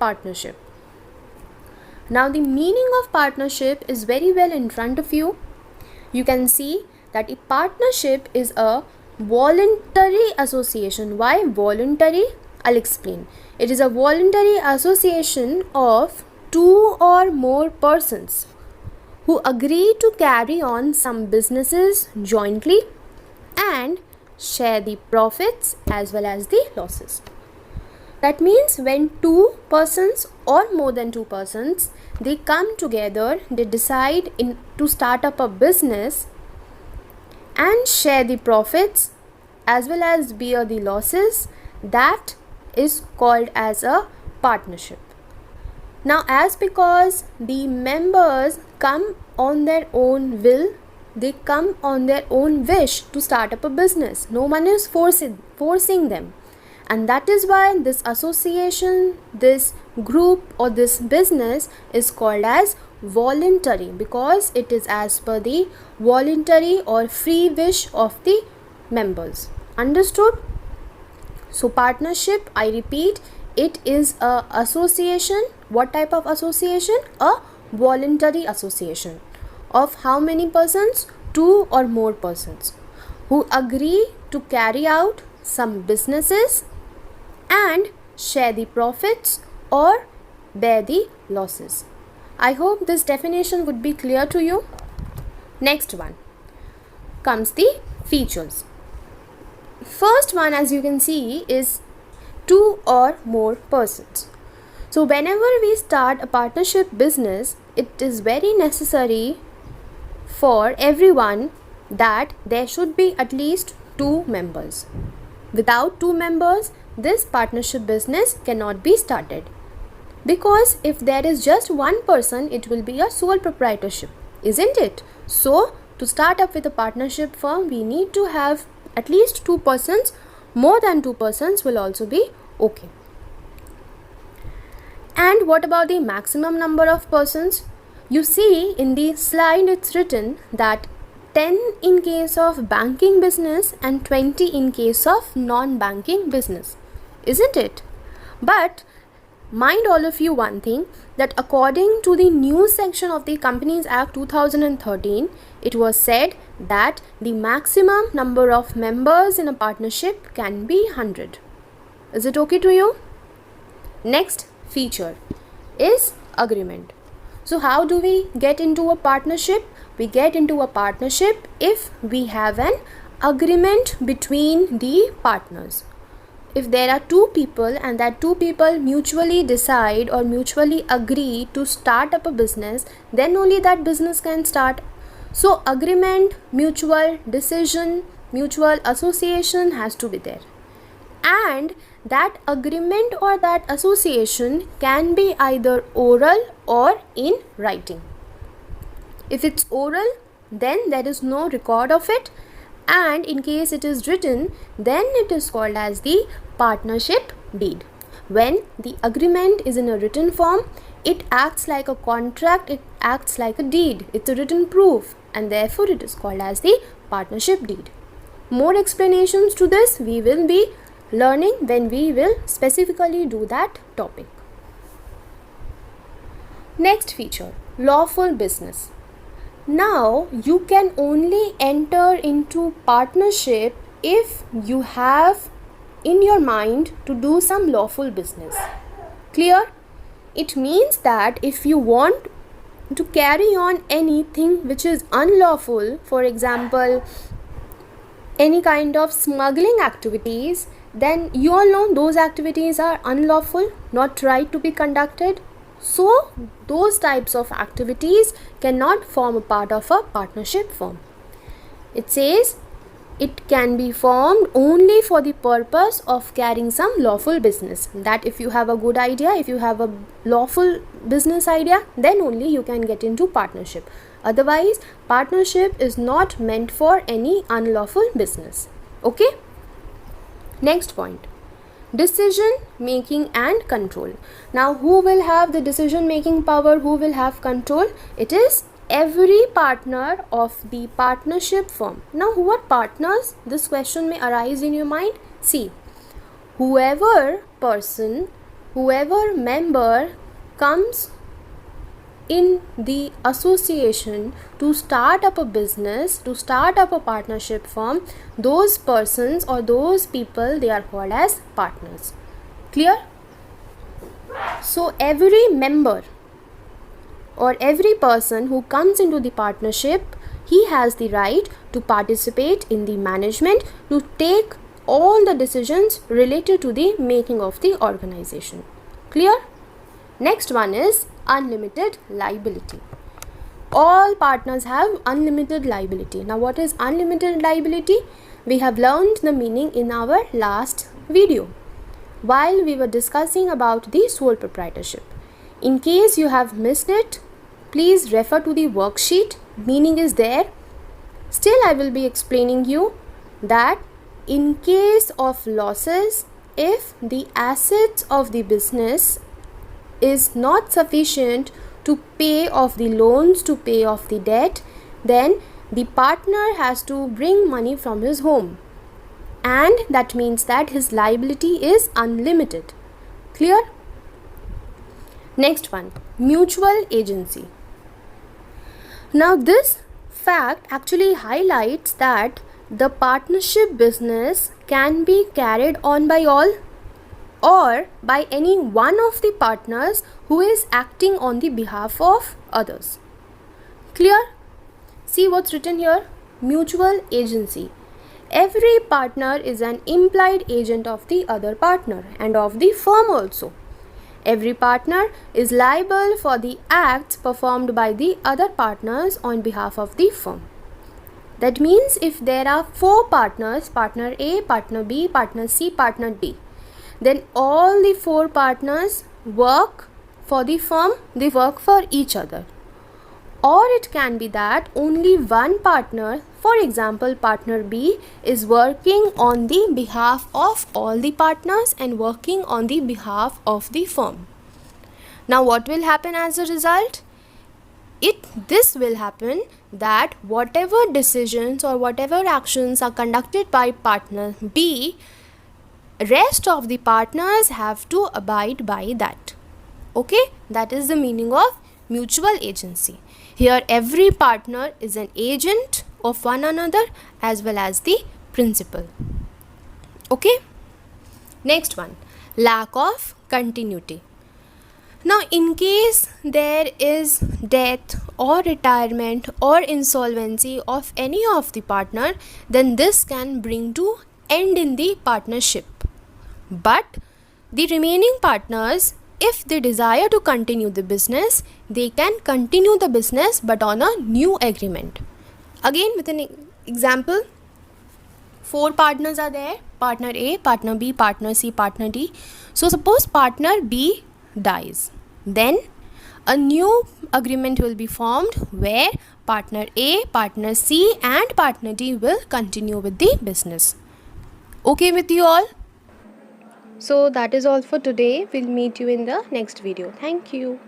partnership. Now the meaning of partnership is very well in front of you. You can see that a partnership is a voluntary association. Why voluntary? I'll explain. It is a voluntary association of two or more persons who agree to carry on some businesses jointly and share the profits as well as the losses. That means when two persons or more than two persons, they come together, they decide to start up a business and share the profits as well as bear the losses, that is called as a partnership. Now, as because the members come on their own will, they come on their own wish to start up a business. No one is forcing them. And that is why this association, this group or this business is called as voluntary, because it is as per the voluntary or free wish of the members. Understood? So partnership, I repeat, it is a association. What type of association? A voluntary association of how many persons? Two or more persons who agree to carry out some businesses and share the profits or bear the losses. I hope this definition would be clear to you. Next one comes the features. First one, as you can see, is two or more persons. So whenever we start a partnership business, it is very necessary for everyone that there should be at least two members. Without two members, this partnership business cannot be started. Because if there is just one person, it will be a sole proprietorship, isn't it? So to start up with a partnership firm, we need to have at least two persons. More than two persons will also be okay. And what about the maximum number of persons? You see in the slide it's written that 10 in case of banking business and 20 in case of non-banking business, isn't it? But mind all of you one thing, that according to the new section of the Companies Act 2013, it was said that the maximum number of members in a partnership can be 100. Is it okay to you? Next feature is agreement. So how do we get into a partnership? We get into a partnership if we have an agreement between the partners. If there are two people and that two people mutually decide or mutually agree to start up a business, then only that business can start. So agreement, mutual decision, mutual association has to be there. And that agreement or that association can be either oral or in writing. If it's oral, then there is no record of it, and in case it is written, then it is called as the partnership deed. When the agreement is in a written form, it acts like a contract, it acts like a deed, it's a written proof, and therefore it is called as the partnership deed. More explanations to this we will be learning when we will specifically do that topic. Next feature, lawful business. Now you can only enter into partnership if you have in your mind to do some lawful business. Clear? It means that if you want to carry on anything which is unlawful, for example any kind of smuggling activities, then you all know those activities are unlawful, not right to be conducted. So those types of activities cannot form a part of a partnership firm. It says it can be formed only for the purpose of carrying some lawful business. That if you have a good idea, if you have a lawful business idea, then only you can get into partnership. Otherwise, partnership is not meant for any unlawful business. Okay? Next point, decision making and control. Now who will have the decision making power, who will have control? It is every partner of the partnership firm. Now who are partners? This question may arise in your mind. See, whoever person whoever member comes in the association to start up a business, to start up a partnership firm, those persons or those people, they are called as partners. Clear? So every member or every person who comes into the partnership, he has the right to participate in the management, to take all the decisions related to the making of the organization. Clear? Next one is unlimited liability. All partners have unlimited liability. Now, what is unlimited liability? We have learned the meaning in our last video while we were discussing about the sole proprietorship. In case you have missed it, please refer to the worksheet. Meaning is there. Still, I will be explaining you that in case of losses, if the assets of the business is not sufficient to pay off the loans, to pay off the debt, then the partner has to bring money from his home, and that means that his liability is unlimited. Clear? Next one, mutual agency. Now this fact actually highlights that the partnership business can be carried on by all or by any one of the partners who is acting on the behalf of others. Clear? See what's written here? Mutual agency. Every partner is an implied agent of the other partner and of the firm also. Every partner is liable for the acts performed by the other partners on behalf of the firm. That means if there are 4 partners, partner A, partner B, partner C, partner D, then all the 4 partners work for the firm, they work for each other. Or it can be that only one partner, for example partner B, is working on the behalf of all the partners and working on the behalf of the firm. Now what will happen as a result? This will happen that whatever decisions or whatever actions are conducted by partner B, rest of the partners have to abide by that. Okay, that is the meaning of mutual agency. Here every partner is an agent of one another as well as the principal. Okay, next one, lack of continuity. Now in case there is death or retirement or insolvency of any of the partner, then this can bring to end in the partnership. But the remaining partners, if they desire to continue the business, they can continue the business but on a new agreement. Again with an example, 4 partners are there, partner A, partner B, partner C, partner D. So suppose partner B dies, then a new agreement will be formed where partner A, partner C and partner D will continue with the business. Okay with you all? So that is all for today. We'll meet you in the next video. Thank you.